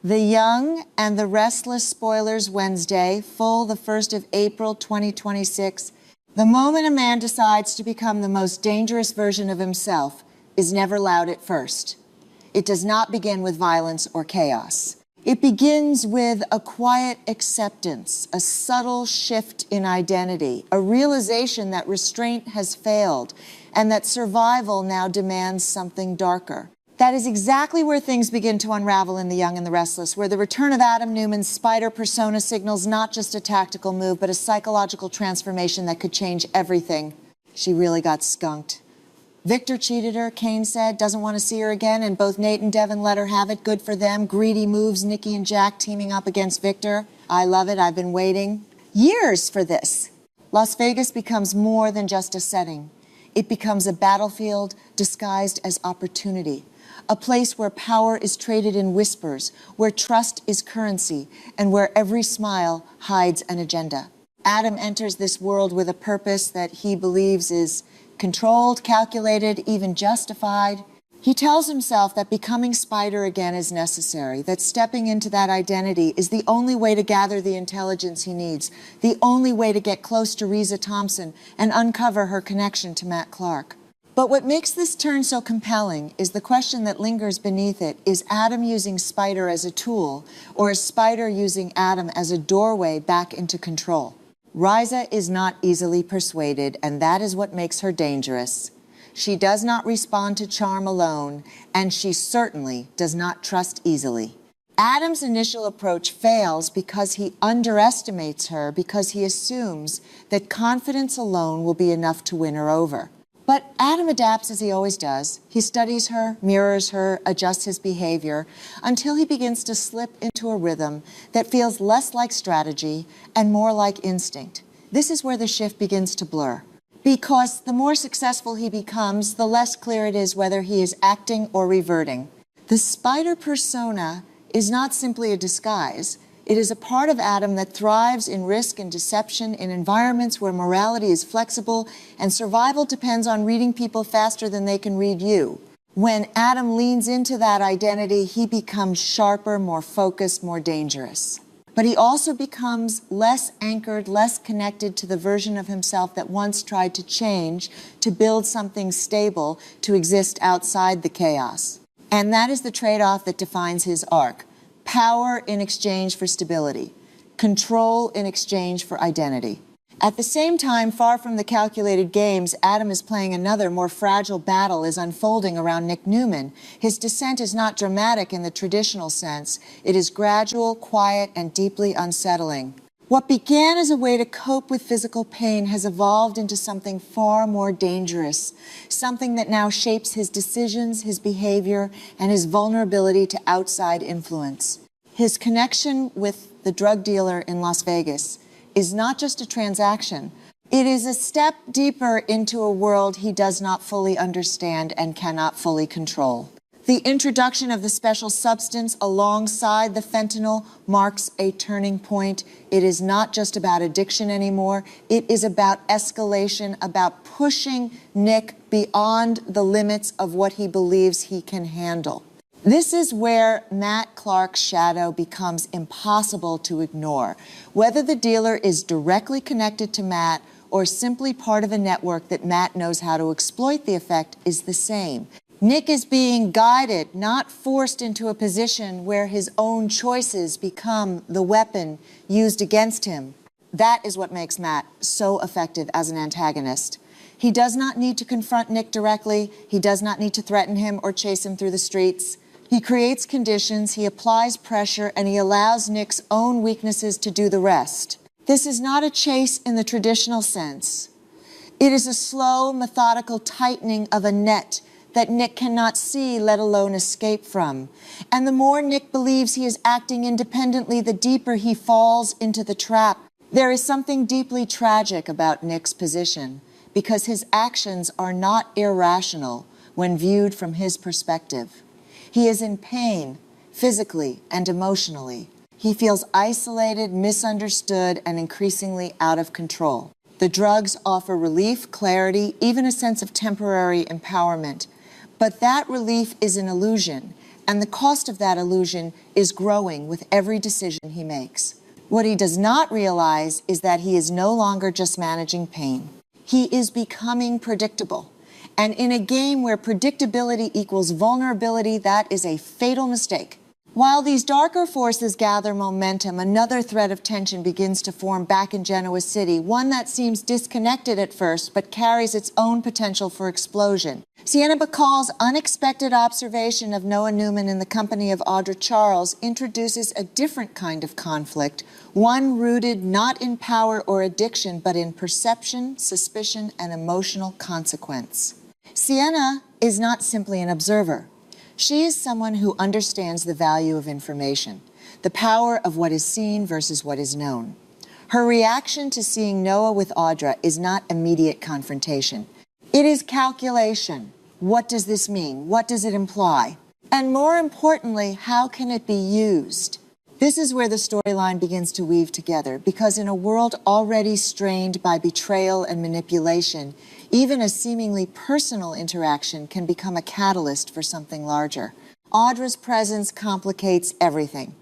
The Young and the Restless spoilers Wednesday, full the 1st of April 2026. The moment a man decides to become the most dangerous version of himself is never loud at first. It does not begin with violence or chaos. It begins with a quiet acceptance, a subtle shift in identity, a realization that restraint has failed and that survival now demands something darker. That is exactly where things begin to unravel in The Young and the Restless, where the return of Adam Newman's spider persona signals not just a tactical move, but a psychological transformation that could change everything. She really got skunked. Victor cheated her, Kane said, doesn't want to see her again, and both Nate and Devin let her have it. Good for them. Greedy moves, Nikki and Jack teaming up against Victor. I love it. I've been waiting years for this. Las Vegas becomes more than just a setting. It becomes a battlefield disguised as opportunity. A place where power is traded in whispers, where trust is currency, and where every smile hides an agenda. Adam enters this world with a purpose that he believes is controlled, calculated, even justified. He tells himself that becoming Spider again is necessary, that stepping into that identity is the only way to gather the intelligence he needs, the only way to get close to Reza Thompson and uncover her connection to Matt Clark. But what makes this turn so compelling is the question that lingers beneath it. Is Adam using Spider as a tool, or is Spider using Adam as a doorway back into control? Reza is not easily persuaded, and that is what makes her dangerous. She does not respond to charm alone, and she certainly does not trust easily. Adam's initial approach fails because he underestimates her, because he assumes that confidence alone will be enough to win her over. But Adam adapts as he always does. He studies her, mirrors her, adjusts his behavior until he begins to slip into a rhythm that feels less like strategy and more like instinct. This is where the shift begins to blur. Because the more successful he becomes, the less clear it is whether he is acting or reverting. The Spider persona is not simply a disguise. It is a part of Adam that thrives in risk and deception in environments where morality is flexible and survival depends on reading people faster than they can read you. When Adam leans into that identity, he becomes sharper, more focused, more dangerous. But he also becomes less anchored, less connected to the version of himself that once tried to change, to build something stable, to exist outside the chaos. And that is the trade-off that defines his arc. Power in exchange for stability, control in exchange for identity. At the same time, far from the calculated games, Adam is playing another, more fragile battle is unfolding around Nick Newman. His descent is not dramatic in the traditional sense. It is gradual, quiet, and deeply unsettling. What began as a way to cope with physical pain has evolved into something far more dangerous, something that now shapes his decisions, his behavior, and his vulnerability to outside influence. His connection with the drug dealer in Las Vegas is not just a transaction. It is a step deeper into a world he does not fully understand and cannot fully control. The introduction of the special substance alongside the fentanyl marks a turning point. It is not just about addiction anymore. It is about escalation, about pushing Nick beyond the limits of what he believes he can handle. This is where Matt Clark's shadow becomes impossible to ignore. Whether the dealer is directly connected to Matt or simply part of a network that Matt knows how to exploit, the effect is the same. Nick is being guided, not forced into a position where his own choices become the weapon used against him. That is what makes Matt so effective as an antagonist. He does not need to confront Nick directly. He does not need to threaten him or chase him through the streets. He creates conditions, he applies pressure, and he allows Nick's own weaknesses to do the rest. This is not a chase in the traditional sense. It is a slow, methodical tightening of a net that Nick cannot see, let alone escape from. And the more Nick believes he is acting independently, the deeper he falls into the trap. There is something deeply tragic about Nick's position, because his actions are not irrational when viewed from his perspective. He is in pain, physically and emotionally. He feels isolated, misunderstood, and increasingly out of control. The drugs offer relief, clarity, even a sense of temporary empowerment. But that relief is an illusion, and the cost of that illusion is growing with every decision he makes. What he does not realize is that he is no longer just managing pain. He is becoming predictable. And in a game where predictability equals vulnerability, that is a fatal mistake. While these darker forces gather momentum, another thread of tension begins to form back in Genoa City, one that seems disconnected at first but carries its own potential for explosion. Sienna Bacall's unexpected observation of Noah Newman in the company of Audra Charles introduces a different kind of conflict, one rooted not in power or addiction, but in perception, suspicion, and emotional consequence. Sienna is not simply an observer. She is someone who understands the value of information, the power of what is seen versus what is known. Her reaction to seeing Noah with Audra is not immediate confrontation. It is calculation. What does this mean? What does it imply? And more importantly, how can it be used? This is where the storyline begins to weave together, because in a world already strained by betrayal and manipulation, even a seemingly personal interaction can become a catalyst for something larger. Audra's presence complicates everything.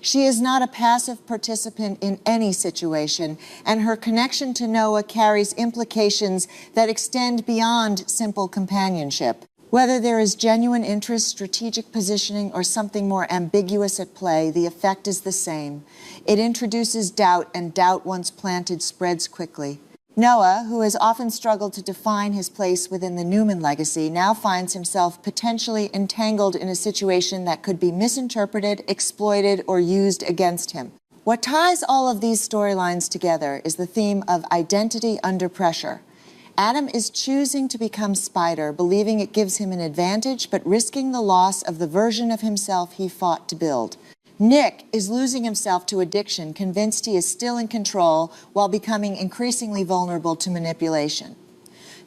She is not a passive participant in any situation, and her connection to Noah carries implications that extend beyond simple companionship. Whether there is genuine interest, strategic positioning, or something more ambiguous at play, the effect is the same. It introduces doubt, and doubt once planted spreads quickly. Noah, who has often struggled to define his place within the Newman legacy, now finds himself potentially entangled in a situation that could be misinterpreted, exploited, or used against him. What ties all of these storylines together is the theme of identity under pressure. Adam is choosing to become Spider, believing it gives him an advantage, but risking the loss of the version of himself he fought to build. Nick is losing himself to addiction, convinced he is still in control while becoming increasingly vulnerable to manipulation.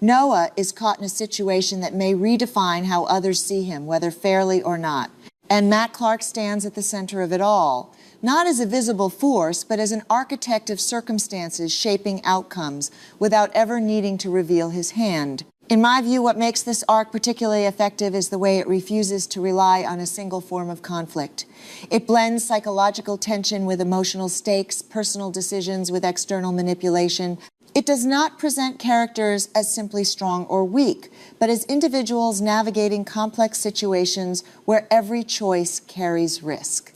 Noah is caught in a situation that may redefine how others see him, whether fairly or not. And Matt Clark stands at the center of it all, not as a visible force, but as an architect of circumstances shaping outcomes without ever needing to reveal his hand. In my view, what makes this arc particularly effective is the way it refuses to rely on a single form of conflict. It blends psychological tension with emotional stakes, personal decisions with external manipulation. It does not present characters as simply strong or weak, but as individuals navigating complex situations where every choice carries risk.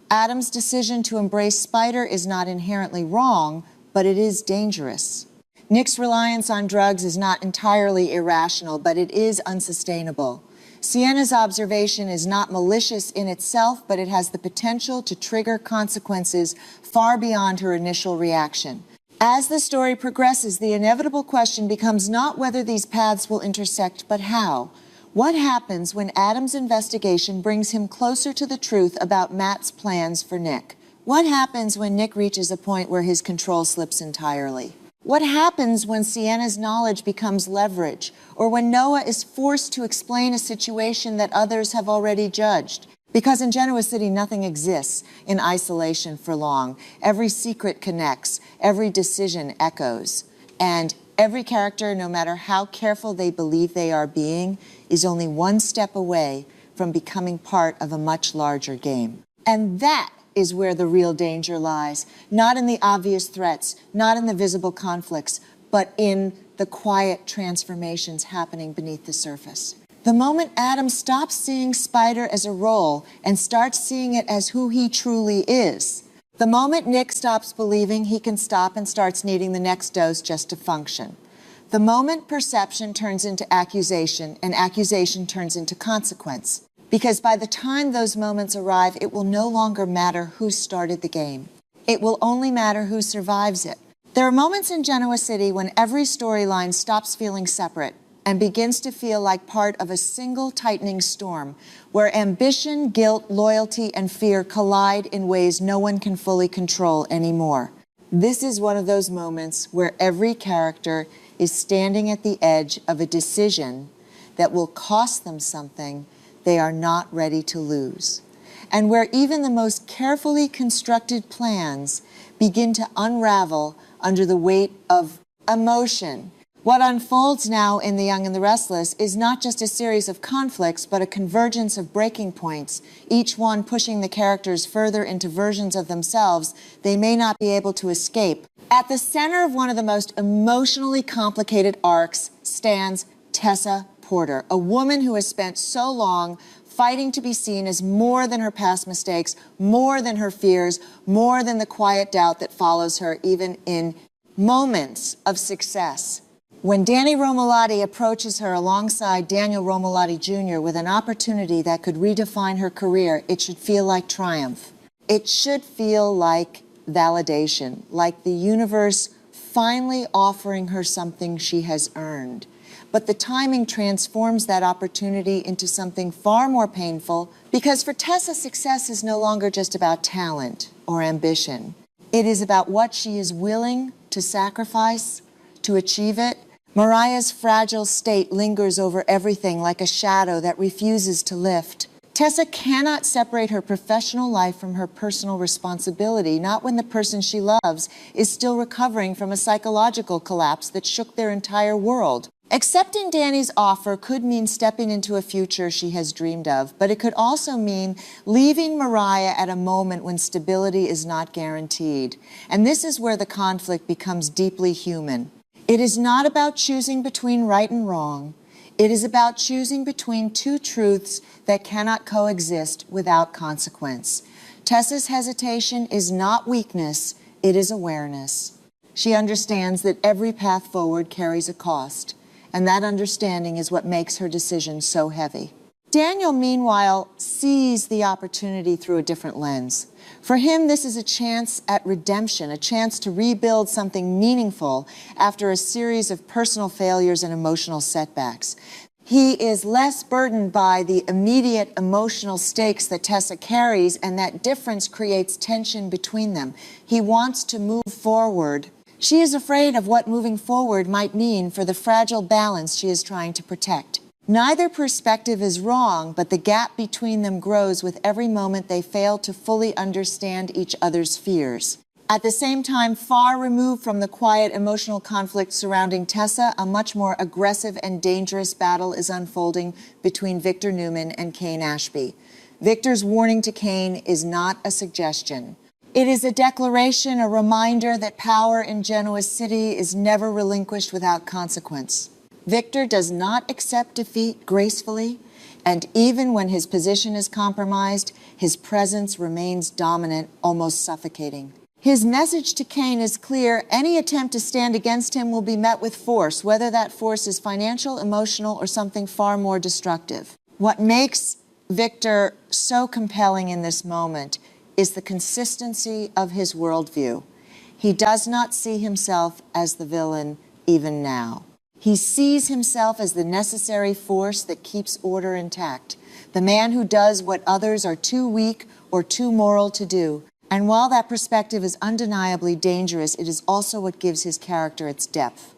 Adam's decision to embrace Spider is not inherently wrong, but it is dangerous. Nick's reliance on drugs is not entirely irrational, but it is unsustainable. Sienna's observation is not malicious in itself, but it has the potential to trigger consequences far beyond her initial reaction. As the story progresses, the inevitable question becomes not whether these paths will intersect, but how. What happens when Adam's investigation brings him closer to the truth about Matt's plans for Nick? What happens when Nick reaches a point where his control slips entirely? What happens when Sienna's knowledge becomes leverage, or when Noah is forced to explain a situation that others have already judged? Because in Genoa City, nothing exists in isolation for long. Every secret connects, every decision echoes, and every character, no matter how careful they believe they are being, is only one step away from becoming part of a much larger game. And that is where the real danger lies, not in the obvious threats, not in the visible conflicts, but in the quiet transformations happening beneath the surface. The moment Adam stops seeing Spider as a role and starts seeing it as who he truly is, the moment Nick stops believing he can stop and starts needing the next dose just to function, the moment perception turns into accusation and accusation turns into consequence. Because by the time those moments arrive, it will no longer matter who started the game. It will only matter who survives it. There are moments in Genoa City when every storyline stops feeling separate and begins to feel like part of a single tightening storm, where ambition, guilt, loyalty, and fear collide in ways no one can fully control anymore. This is one of those moments where every character is standing at the edge of a decision that will cost them something they are not ready to lose, and where even the most carefully constructed plans begin to unravel under the weight of emotion, What unfolds now in The Young and the Restless is not just a series of conflicts, but a convergence of breaking points, each one pushing the characters further into versions of themselves they may not be able to escape. At the center of one of the most emotionally complicated arcs stands Tessa Porter, a woman who has spent so long fighting to be seen as more than her past mistakes, more than her fears, more than the quiet doubt that follows her even in moments of success. When Danny Romolotti approaches her alongside Daniel Romolotti Jr. with an opportunity that could redefine her career, it should feel like triumph. It should feel like validation, like the universe finally offering her something she has earned. But the timing transforms that opportunity into something far more painful, because for Tessa, success is no longer just about talent or ambition. It is about what she is willing to sacrifice to achieve it. Mariah's fragile state lingers over everything like a shadow that refuses to lift. Tessa cannot separate her professional life from her personal responsibility, not when the person she loves is still recovering from a psychological collapse that shook their entire world. Accepting Danny's offer could mean stepping into a future she has dreamed of, but it could also mean leaving Mariah at a moment when stability is not guaranteed. And this is where the conflict becomes deeply human. It is not about choosing between right and wrong. It is about choosing between two truths that cannot coexist without consequence. Tessa's hesitation is not weakness, it is awareness. She understands that every path forward carries a cost, and that understanding is what makes her decision so heavy. Daniel, meanwhile, sees the opportunity through a different lens. For him, this is a chance at redemption, a chance to rebuild something meaningful after a series of personal failures and emotional setbacks. He is less burdened by the immediate emotional stakes that Tessa carries, and that difference creates tension between them. He wants to move forward. She is afraid of what moving forward might mean for the fragile balance she is trying to protect. Neither perspective is wrong, but the gap between them grows with every moment they fail to fully understand each other's fears. At the same time, far removed from the quiet emotional conflict surrounding Tessa, a much more aggressive and dangerous battle is unfolding between Victor Newman and Cain Ashby. Victor's warning to Cain is not a suggestion. It is a declaration, a reminder that power in Genoa's city is never relinquished without consequence. Victor does not accept defeat gracefully, and even when his position is compromised, his presence remains dominant, almost suffocating. His message to Cain is clear: any attempt to stand against him will be met with force, whether that force is financial, emotional, or something far more destructive. What makes Victor so compelling in this moment is the consistency of his worldview. He does not see himself as the villain even now. He sees himself as the necessary force that keeps order intact, the man who does what others are too weak or too moral to do. And while that perspective is undeniably dangerous, it is also what gives his character its depth.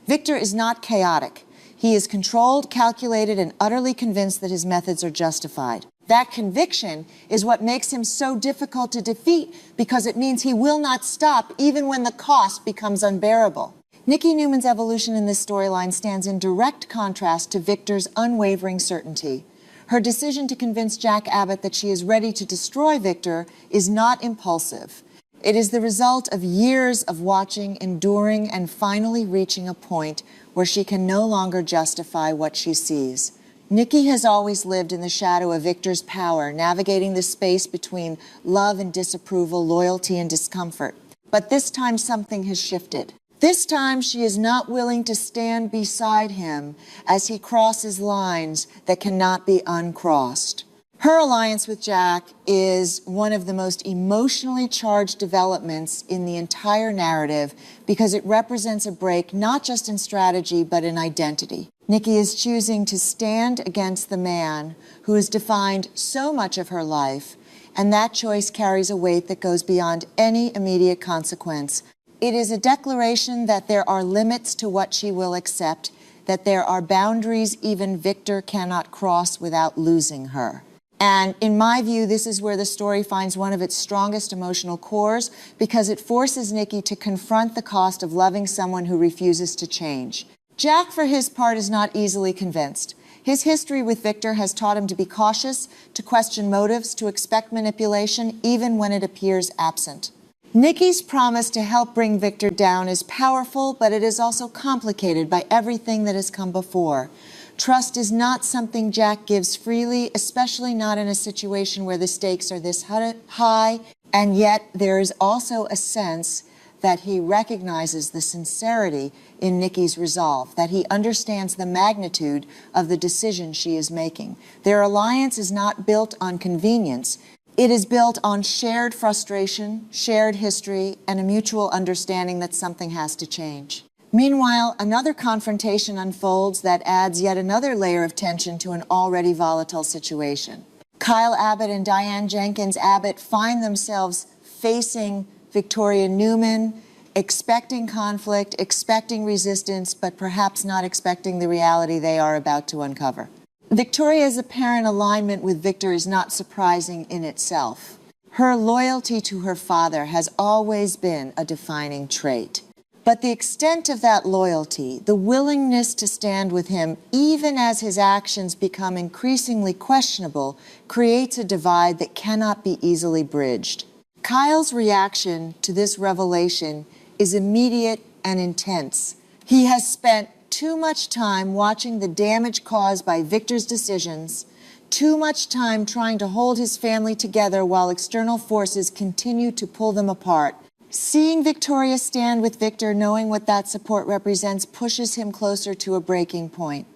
Victor is not chaotic. He is controlled, calculated, and utterly convinced that his methods are justified. That conviction is what makes him so difficult to defeat, because it means he will not stop even when the cost becomes unbearable. Nikki Newman's evolution in this storyline stands in direct contrast to Victor's unwavering certainty. Her decision to convince Jack Abbott that she is ready to destroy Victor is not impulsive. It is the result of years of watching, enduring, and finally reaching a point where she can no longer justify what she sees. Nikki has always lived in the shadow of Victor's power, navigating the space between love and disapproval, loyalty and discomfort. But this time something has shifted. This time she is not willing to stand beside him as he crosses lines that cannot be uncrossed. Her alliance with Jack is one of the most emotionally charged developments in the entire narrative, because it represents a break not just in strategy but in identity. Nikki is choosing to stand against the man who has defined so much of her life, and that choice carries a weight that goes beyond any immediate consequence. It is a declaration that there are limits to what she will accept, that there are boundaries even Victor cannot cross without losing her. And in my view, this is where the story finds one of its strongest emotional cores, because it forces Nikki to confront the cost of loving someone who refuses to change. Jack, for his part, is not easily convinced. His history with Victor has taught him to be cautious, to question motives, to expect manipulation, even when it appears absent. Nikki's promise to help bring Victor down is powerful, but it is also complicated by everything that has come before. Trust is not something Jack gives freely, especially not in a situation where the stakes are this high, and yet there is also a sense that he recognizes the sincerity in Nikki's resolve, that he understands the magnitude of the decision she is making. Their alliance is not built on convenience. It is built on shared frustration, shared history, and a mutual understanding that something has to change. Meanwhile, another confrontation unfolds that adds yet another layer of tension to an already volatile situation. Kyle Abbott and Diane Jenkins Abbott find themselves facing Victoria Newman, expecting conflict, expecting resistance, but perhaps not expecting the reality they are about to uncover. Victoria's apparent alignment with Victor is not surprising in itself. Her loyalty to her father has always been a defining trait. But the extent of that loyalty, the willingness to stand with him, even as his actions become increasingly questionable, creates a divide that cannot be easily bridged. Kyle's reaction to this revelation is immediate and intense. He has spent too much time watching the damage caused by Victor's decisions, too much time trying to hold his family together while external forces continue to pull them apart. Seeing Victoria stand with Victor, knowing what that support represents, pushes him closer to a breaking point.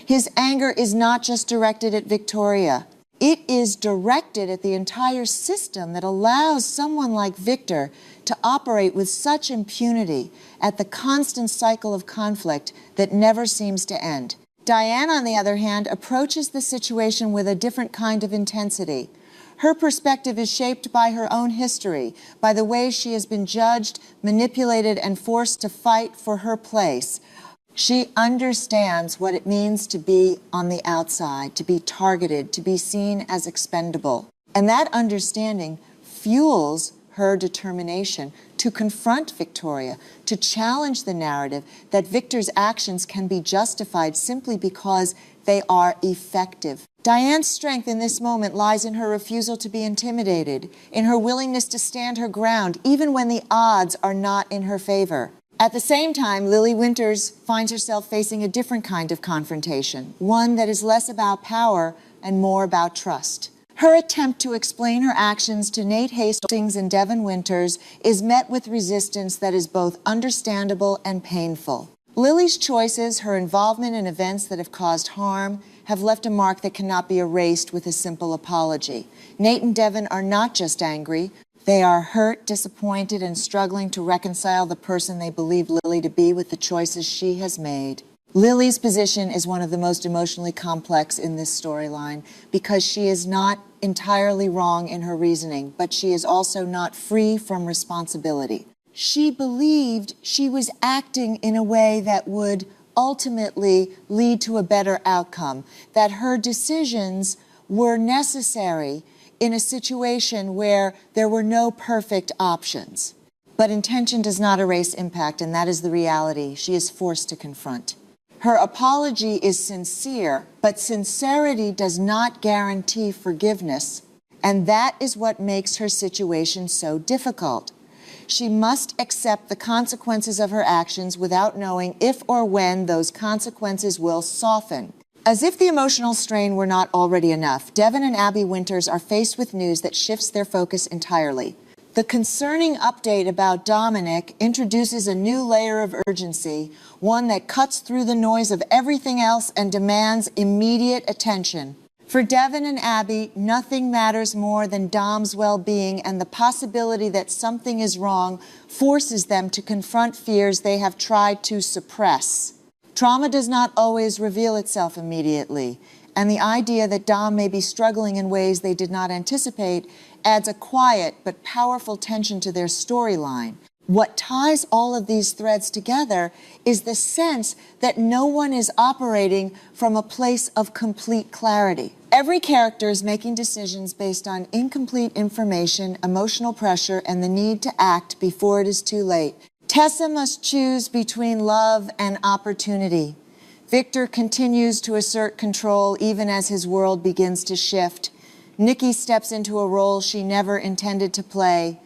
His anger is not just directed at Victoria. It is directed at the entire system that allows someone like Victor to operate with such impunity at the constant cycle of conflict that never seems to end. Diane, on the other hand, approaches the situation with a different kind of intensity. Her perspective is shaped by her own history, by the way she has been judged, manipulated, and forced to fight for her place. She understands what it means to be on the outside, to be targeted, to be seen as expendable. And that understanding fuels her determination to confront Victoria, to challenge the narrative that Victor's actions can be justified simply because they are effective. Diane's strength in this moment lies in her refusal to be intimidated, in her willingness to stand her ground, even when the odds are not in her favor. At the same time, Lily Winters finds herself facing a different kind of confrontation, one that is less about power and more about trust. Her attempt to explain her actions to Nate Hastings and Devin Winters is met with resistance that is both understandable and painful. Lily's choices, her involvement in events that have caused harm, have left a mark that cannot be erased with a simple apology. Nate and Devin are not just angry. They are hurt, disappointed, and struggling to reconcile the person they believe Lily to be with the choices she has made. Lily's position is one of the most emotionally complex in this storyline because she is not entirely wrong in her reasoning, but she is also not free from responsibility. She believed she was acting in a way that would ultimately lead to a better outcome, that her decisions were necessary in a situation where there were no perfect options. But intention does not erase impact, and that is the reality she is forced to confront. Her apology is sincere, but sincerity does not guarantee forgiveness, and that is what makes her situation so difficult. She must accept the consequences of her actions without knowing if or when those consequences will soften. As if the emotional strain were not already enough, Devin and Abby Winters are faced with news that shifts their focus entirely. The concerning update about Dominic introduces a new layer of urgency, one that cuts through the noise of everything else and demands immediate attention. For Devin and Abby, nothing matters more than Dom's well-being, and the possibility that something is wrong forces them to confront fears they have tried to suppress. Trauma does not always reveal itself immediately, and the idea that Dom may be struggling in ways they did not anticipate adds a quiet but powerful tension to their storyline. What ties all of these threads together is the sense that no one is operating from a place of complete clarity. Every character is making decisions based on incomplete information, emotional pressure, and the need to act before it is too late. Tessa must choose between love and opportunity. Victor continues to assert control even as his world begins to shift. Nikki steps into a role she never intended to play.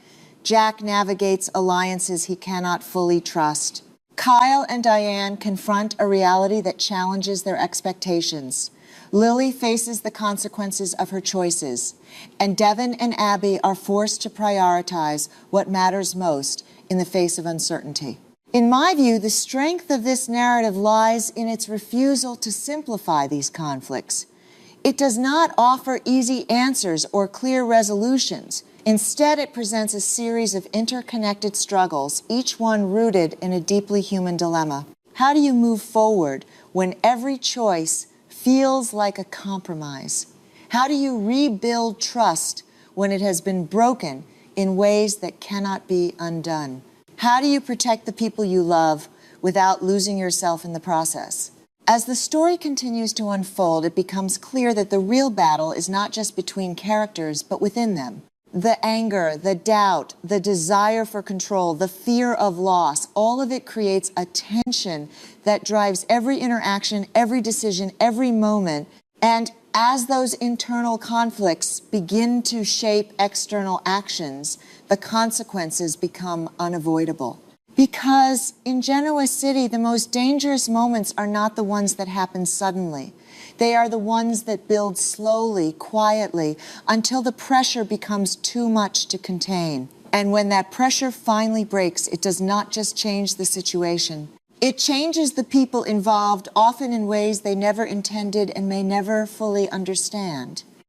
Jack navigates alliances he cannot fully trust. Kyle and Diane confront a reality that challenges their expectations. Lily faces the consequences of her choices. And Devin and Abby are forced to prioritize what matters most in the face of uncertainty. In my view, the strength of this narrative lies in its refusal to simplify these conflicts. It does not offer easy answers or clear resolutions. Instead, it presents a series of interconnected struggles, each one rooted in a deeply human dilemma. How do you move forward when every choice feels like a compromise? How do you rebuild trust when it has been broken in ways that cannot be undone? How do you protect the people you love without losing yourself in the process? As the story continues to unfold, it becomes clear that the real battle is not just between characters, but within them. The anger, the doubt, the desire for control, the fear of loss, all of it creates a tension that drives every interaction, every decision, every moment. And as those internal conflicts begin to shape external actions, the consequences become unavoidable. Because in Genoa City, the most dangerous moments are not the ones that happen suddenly. They are the ones that build slowly, quietly, until the pressure becomes too much to contain. And when that pressure finally breaks, it does not just change the situation. It changes the people involved, often in ways they never intended and may never fully understand.